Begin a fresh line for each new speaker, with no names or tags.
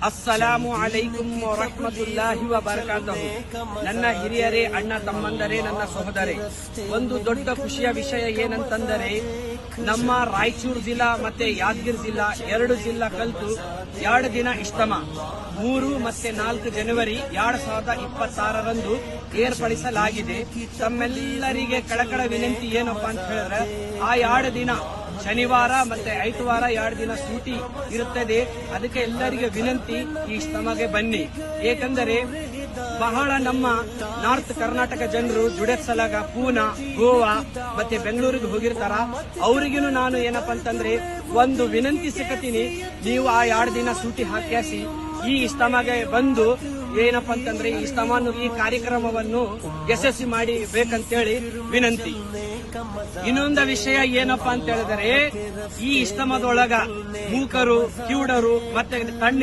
ಅಸ್ಸಲಾಮು ಅಲೈಕುಂ ವರಹ್ಮತುಲ್ಲಾಹಿ ವಬರಕಾತಹು. ನನ್ನ ಹಿರಿಯರೇ, ಅಣ್ಣ ತಮ್ಮಂದರೇ, ನನ್ನ ಸಹೋದರೇ, ಒಂದು ದೊಡ್ಡ ಖುಷಿಯ ವಿಷಯ ಏನಂತಂದರೆ, ನಮ್ಮ ರಾಯಚೂರು ಜಿಲ್ಲಾ ಮತ್ತೆ ಯಾದಗಿರಿ ಜಿಲ್ಲಾ 2 ಜಿಲ್ಲಾ ಕಲ್ತು 2 ದಿನ ಇಜ್ತಮ 3 ಮತ್ತೆ 4 ಜನವರಿ 2026ರಂದು ಏರ್ಪಡಿಸಲಾಗಿದೆ. ತಮ್ಮೆಲ್ಲರಿಗೆ ಕಳಕಳ ವಿನಂತಿ ಏನಪ್ಪಾ ಅಂತ ಹೇಳಿದ್ರೆ, ಆ 2 ದಿನ ಶನಿವಾರ ಮತ್ತೆ ಐತವಾರ 2 ದಿನ ಸೂಟಿ ಇರುತ್ತದೆ. ಅದಕ್ಕೆ ಎಲ್ಲರಿಗೆ ವಿನಂತಿ, ಈ ಇಜ್ತಮಗೆ ಬನ್ನಿ. ಏಕೆಂದರೆ ಬಹಳ ನಮ್ಮ ನಾರ್ತ್ ಕರ್ನಾಟಕ ಜನರು ದುಡಿಯೋ ಸಲಾಗ ಪೂನಾ, ಗೋವಾ ಮತ್ತೆ ಬೆಂಗಳೂರಿಗೆ ಹೋಗಿರ್ತಾರ. ಅವರಿಗೂ ನಾನು ಏನಪ್ಪಾ ಅಂತಂದ್ರೆ ಒಂದು ವಿನಂತಿ ಸಿಕ್ಕತೀನಿ, ನೀವು ಆ 2 ದಿನ ಸೂಟಿ ಹಾಕ್ಯಾಸಿ ಈ ಇಜ್ತಮಗೆ ಬಂದು ಏನಪ್ಪಾ ಅಂತಂದ್ರೆ ಈ ಕಾರ್ಯಕ್ರಮವನ್ನು ಯಶಸ್ವಿ ಮಾಡಿ ಬೇಕಂತೇಳಿ ವಿನಂತಿ. ಇನ್ನೊಂದು ವಿಷಯ ಏನಪ್ಪಾ ಅಂತ ಹೇಳಿದರೆ, ಈ ಇಜ್ತಮದೊಳಗ ಮೂಕರು, ಕಿವುಡರು ಮತ್ತೆ ಕಣ್ಣು